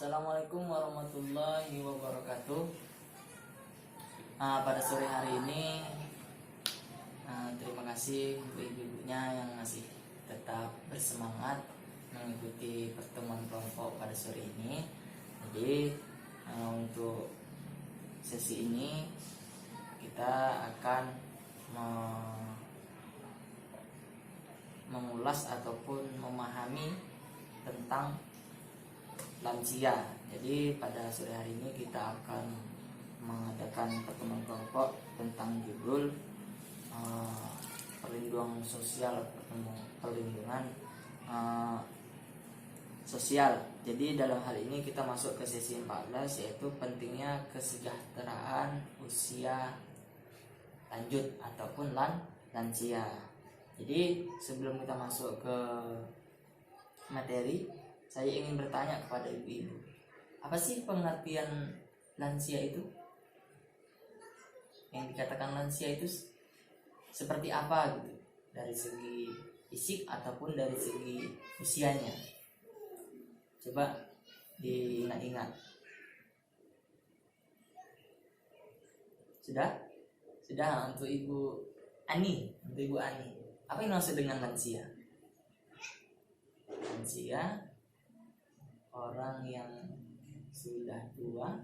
Assalamualaikum warahmatullahi wabarakatuh. Pada sore hari ini, terima kasih untuk ibu-ibunya yang masih tetap bersemangat mengikuti pertemuan kelompok pada sore ini. Jadi untuk sesi ini kita akan mengulas ataupun memahami tentang lansia. Jadi pada sore hari ini kita akan mengadakan pertemuan kelompok tentang judul perlindungan sosial, perlindungan sosial. Jadi dalam hal ini kita masuk ke sesi 14, yaitu pentingnya kesejahteraan usia lanjut ataupun lansia. Jadi sebelum kita masuk ke materi, saya ingin bertanya kepada ibu-ibu, apa sih pengertian lansia itu? Yang dikatakan lansia itu seperti apa gitu, dari segi fisik ataupun dari segi usianya? Coba diingat-ingat. Sudah untuk Ibu Ani. Apa yang maksud dengan lansia? Lansia orang yang sudah tua,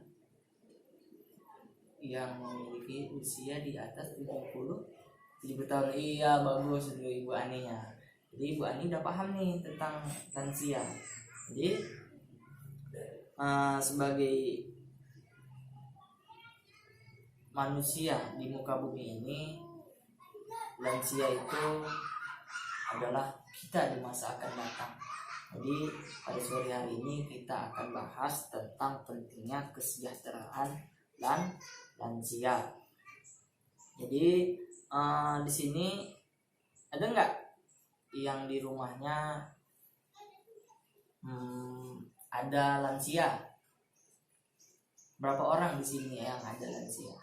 yang memiliki usia di atas 70 tahun. Iya, bagus itu Ibu Aninya. Jadi Ibu Ani udah paham nih tentang lansia. Jadi sebagai manusia di muka bumi ini, lansia itu adalah kita di masa akan datang. Jadi pada sore hari ini kita akan bahas tentang pentingnya kesejahteraan lansia. Jadi di sini ada nggak yang di rumahnya ada lansia? Berapa orang di sini yang ada lansia?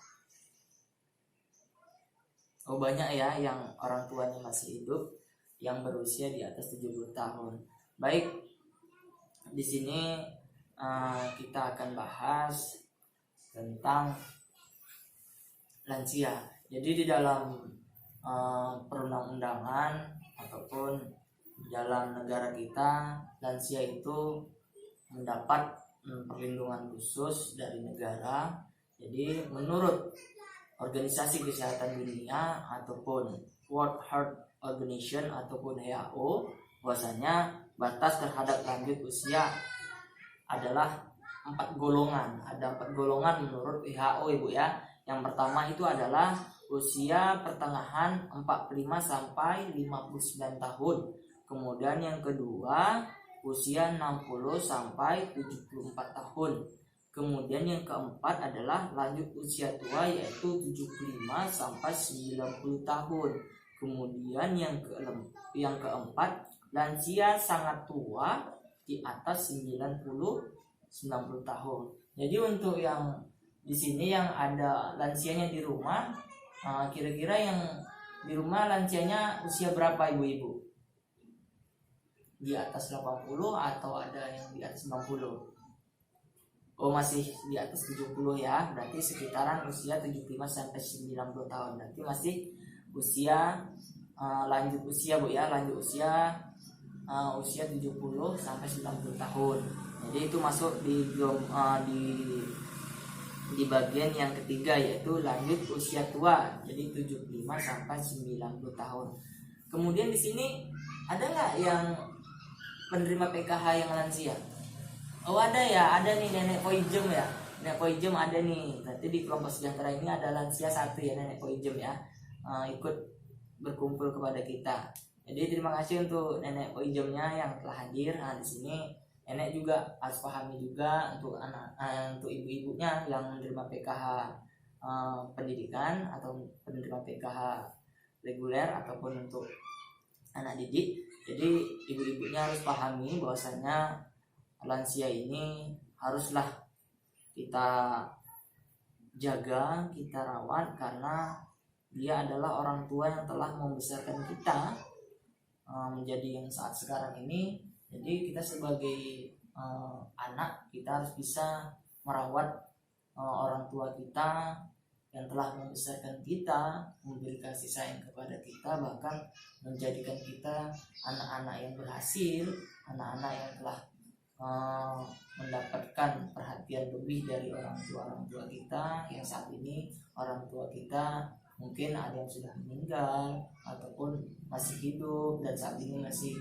Oh, banyak ya yang orang tuanya masih hidup, yang berusia di atas 70 tahun. Baik, di sini kita akan bahas tentang lansia. Jadi di dalam perundang-undangan ataupun dalam negara kita, lansia itu mendapat perlindungan khusus dari negara. Jadi menurut Organisasi Kesehatan Dunia ataupun World Health Organization ataupun WHO, bahwasanya batas terhadap lanjut usia adalah 4 golongan. Ada 4 golongan menurut WHO, Ibu ya. Yang pertama itu adalah usia pertengahan 45 sampai 59 tahun. Kemudian yang kedua usia 60 sampai 74 tahun. Kemudian yang keempat adalah lanjut usia tua, yaitu 75 sampai 90 tahun. Kemudian yang keempat lansia sangat tua di atas 90 tahun. Jadi untuk yang di sini yang ada lansianya di rumah, kira-kira yang di rumah lansianya usia berapa ibu-ibu? Di atas 80 atau ada yang di atas 90? Oh, masih di atas 70 ya. Berarti sekitaran usia 75 sampai 90 tahun. Berarti masih usia lanjut usia, Bu ya, lanjut usia 70 sampai 90 tahun. Jadi itu masuk di bagian yang ketiga, yaitu lanjut usia tua. Jadi 75 sampai 90 tahun. Kemudian di sini ada nggak yang penerima PKH yang lansia? Oh, ada ya, ada nih nenek Poijem ya. Nenek Poijem ada nih. Berarti di kelompok sejahtera ini ada lansia 1 ya, nenek Poijem ya. Ikut berkumpul kepada kita. Jadi terima kasih untuk nenek Poijemnya yang telah hadir. Di sini nenek juga harus pahami juga untuk untuk ibu-ibunya yang menerima PKH pendidikan atau penerima PKH reguler ataupun untuk anak didik. Jadi ibu-ibunya harus pahami bahwasanya lansia ini haruslah kita jaga, kita rawat, karena dia adalah orang tua yang telah membesarkan kita menjadi yang saat sekarang ini. Jadi kita sebagai anak, kita harus bisa merawat orang tua kita yang telah membesarkan kita, memberi kasih sayang kepada kita, bahkan menjadikan kita anak-anak yang berhasil, anak-anak yang telah mendapatkan perhatian lebih dari orang tua kita, yang saat ini orang tua kita mungkin ada yang sudah meninggal ataupun masih hidup dan saat ini masih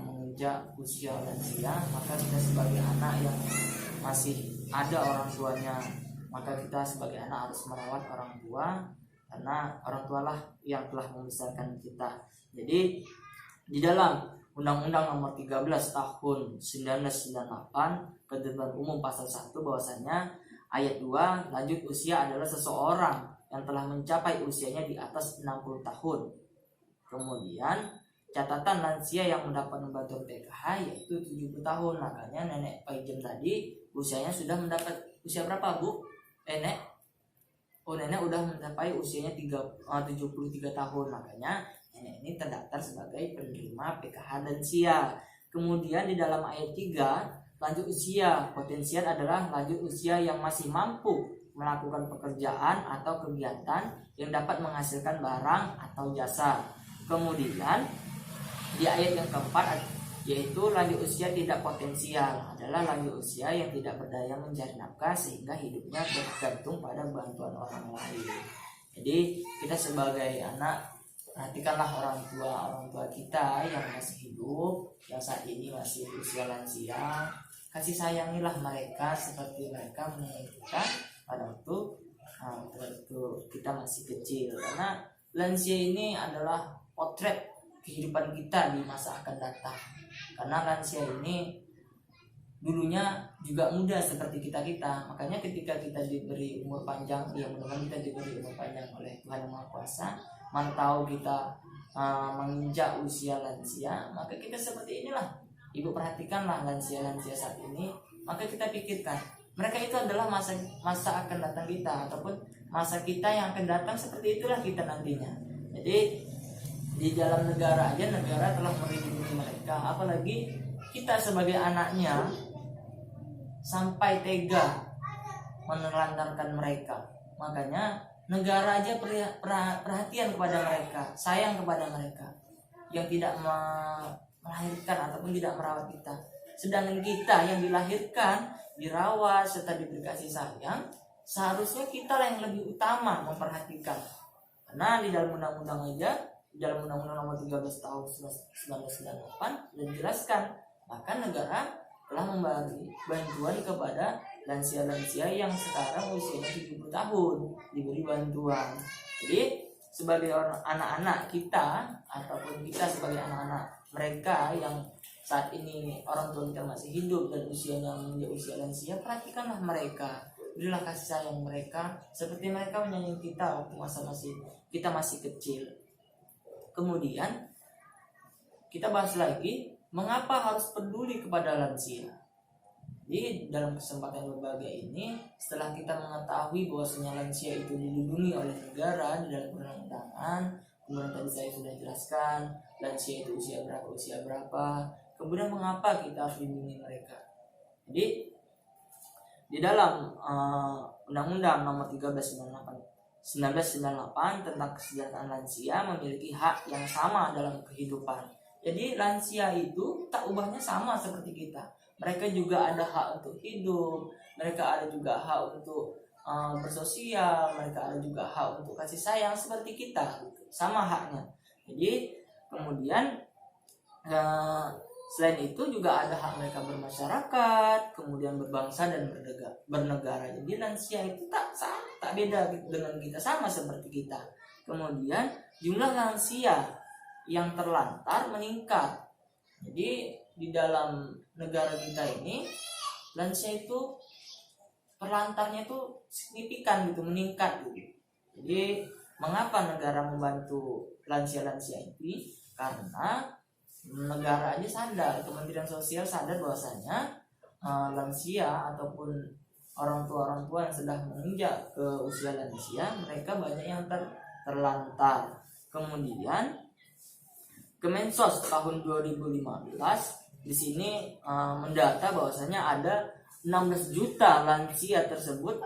menginjak usia lansia. Maka kita sebagai anak yang masih ada orang tuanya, maka kita sebagai anak harus merawat orang tua, karena orang tualah yang telah membesarkan kita. Jadi di dalam Undang-Undang Nomor 13 Tahun 1998 Ketentuan Umum Pasal 1 bahwasanya ayat 2, lanjut usia adalah seseorang yang telah mencapai usianya di atas 60 tahun. Kemudian catatan lansia yang mendapat bantuan PKH yaitu 70 tahun. Makanya Nenek Paijem tadi usianya sudah mendapat usia berapa, Bu? Nenek? Oh, Nenek udah mencapai usianya 73 tahun. Makanya Nenek ini terdaftar sebagai penerima PKH lansia. Kemudian di dalam ayat 3, lanjut usia potensial adalah lanjut usia yang masih mampu melakukan pekerjaan atau kegiatan yang dapat menghasilkan barang atau jasa. Kemudian di ayat yang keempat, yaitu lanjut usia tidak potensial adalah lanjut usia yang tidak berdaya mencari nafkah sehingga hidupnya bergantung pada bantuan orang lain. Jadi kita sebagai anak, perhatikanlah orang tua kita yang masih hidup, yang saat ini masih usia lansia. Kasih sayangilah mereka seperti mereka menyayangi kita pada waktu kita masih kecil, karena lansia ini adalah potret kehidupan kita di masa akan datang. Karena lansia ini dulunya juga muda seperti kita. Makanya ketika kita diberi umur panjang, ya mudah-mudahan kita diberi umur panjang oleh Tuhan Yang Maha Kuasa, mana tahu kita menginjak usia lansia, maka kita seperti inilah. Ibu perhatikanlah lansia-lansia saat ini, maka kita pikirkan mereka itu adalah masa akan datang kita, ataupun masa kita yang akan datang, seperti itulah kita nantinya. Jadi di dalam negara aja, negara telah melindungi mereka, apalagi kita sebagai anaknya sampai tega menelantarkan mereka. Makanya negara aja perhatian kepada mereka, sayang kepada mereka yang tidak melahirkan ataupun tidak merawat kita. Sedangkan kita yang dilahirkan, dirawat serta diberi kasih sayang, seharusnya kita lah yang lebih utama memperhatikan. Karena di dalam undang-undang aja, di dalam Undang-Undang Nomor 13 Tahun 1998 dan dijelaskan, maka negara telah memberi bantuan kepada lansia-lansia yang sekarang usianya 70 tahun, diberi bantuan. Jadi sebagai anak-anak kita, ataupun kita sebagai anak-anak mereka yang saat ini orang tua kita masih hidup dan usianya menjadi usia lansia, perhatikanlah mereka, berilah kasih sayang mereka seperti mereka menyayangi kita waktu masa kita masih kecil. Kemudian kita bahas lagi, mengapa harus peduli kepada lansia. Jadi dalam kesempatan berbagai ini, setelah kita mengetahui bahwasanya lansia itu dilindungi oleh negara di dalam perundang-undangan, kemudian tadi saya sudah jelaskan lansia itu usia berapa, kemudian mengapa kita harus melindungi mereka. Jadi di dalam Undang-Undang Nomor 13 1998 tentang kesejahteraan lansia memiliki hak yang sama dalam kehidupan. Jadi lansia itu tak ubahnya sama seperti kita. Mereka juga ada hak untuk hidup, mereka ada juga hak untuk bersosial, mereka ada juga hak untuk kasih sayang seperti kita, sama haknya. Jadi kemudian selain itu juga ada hak mereka bermasyarakat, kemudian berbangsa dan bernegara. Jadi lansia itu tak beda dengan kita, sama seperti kita. Kemudian jumlah lansia yang terlantar meningkat. Jadi di dalam negara kita ini lansia itu terlantarnya itu signifikan gitu, meningkat gitu. Jadi mengapa negara membantu lansia-lansia ini? Karena negara aja sadar, Kementerian Sosial sadar bahwasanya lansia ataupun orang tua yang sudah menginjak ke usia lansia, mereka banyak yang terlantar. Kemudian Kemensos tahun 2015 di sini mendata bahwasanya ada 16 juta lansia tersebut,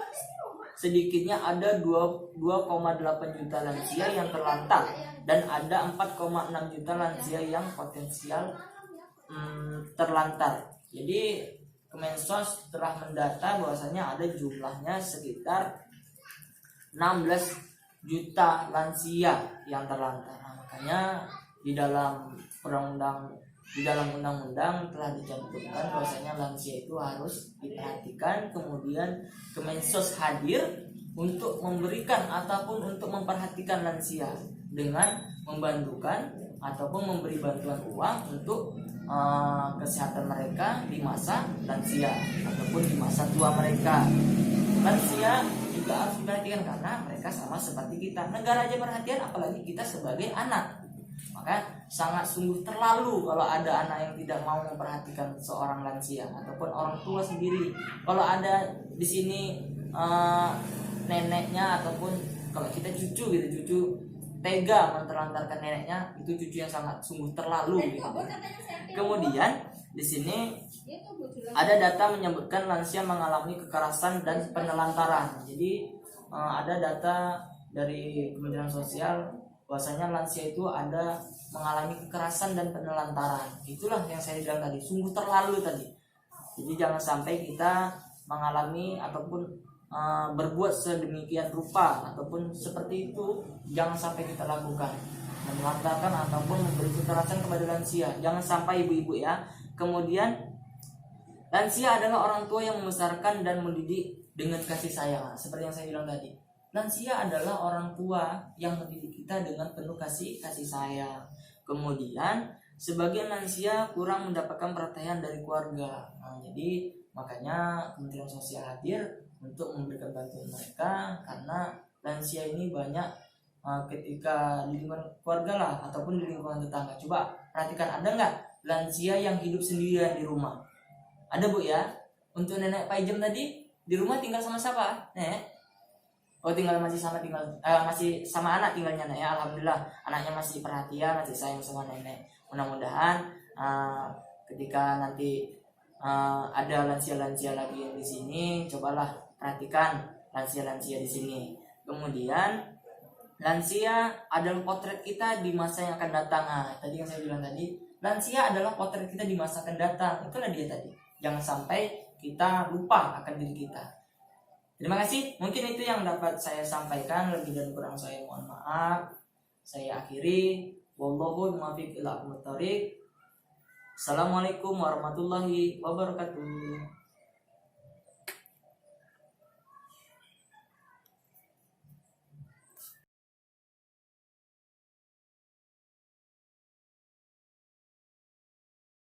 sedikitnya ada 2,8 juta lansia yang terlantar dan ada 4,6 juta lansia yang potensial terlantar. Jadi Kemensos telah mendata bahwasanya ada jumlahnya sekitar 16 juta lansia yang terlantar. Nah, makanya di dalam undang-undang telah dicantumkan bahwasanya lansia itu harus diperhatikan. Kemudian Kemensos hadir untuk memberikan ataupun untuk memperhatikan lansia dengan membantukan ataupun memberi bantuan uang untuk kesehatan mereka di masa lansia ataupun di masa tua mereka. Lansia juga harus diperhatikan karena mereka sama seperti kita. Negara aja perhatian, apalagi kita sebagai anak. Maka sangat sungguh terlalu kalau ada anak yang tidak mau memperhatikan seorang lansia ataupun orang tua sendiri. Kalau ada di sini neneknya ataupun kalau kita cucu tega menterlantarkan neneknya, itu cucu yang sangat sungguh terlalu gitu. Kemudian di sini ada data menyebutkan lansia mengalami kekerasan dan penelantaran. Jadi ada data dari Kementerian Sosial bahwasanya lansia itu ada mengalami kekerasan dan penelantaran. Itulah yang saya bilang tadi, sungguh terlalu tadi. Jadi jangan sampai kita mengalami ataupun berbuat sedemikian rupa ataupun seperti itu, jangan sampai kita lakukan, menelantarkan ataupun memberi kekerasan kepada lansia, jangan sampai ibu-ibu ya. Kemudian lansia adalah orang tua yang membesarkan dan mendidik dengan kasih sayang. Seperti yang saya bilang tadi, lansia adalah orang tua yang mendidik kita dengan penuh kasih sayang. Kemudian sebagian lansia kurang mendapatkan perhatian dari keluarga. Nah, jadi makanya Kementerian Sosial hadir untuk memberikan bantuan mereka, karena lansia ini banyak ketika di lingkungan keluarga lah ataupun di lingkungan tetangga. Coba perhatikan, ada nggak lansia yang hidup sendirian di rumah? Ada bu ya. Untuk nenek Pak Ijem tadi di rumah tinggal sama siapa? Nenek? Oh masih sama anak tinggalnya nek ya. Alhamdulillah anaknya masih perhatian, masih sayang sama nenek. Mudah-mudahan ketika nanti ada lansia-lansia lagi yang di sini, cobalah perhatikan lansia-lansia di sini. Kemudian lansia adalah potret kita di masa yang akan datang. Tadi yang saya bilang tadi, lansia adalah potret kita di masa akan datang. Itulah dia tadi. Jangan sampai kita lupa akan diri kita. Terima kasih. Mungkin itu yang dapat saya sampaikan. Lebih dan kurang saya mohon maaf. Saya akhiri. Wallahu muwaffiq ila aqwamit thoriq. Assalamualaikum warahmatullahi wabarakatuh.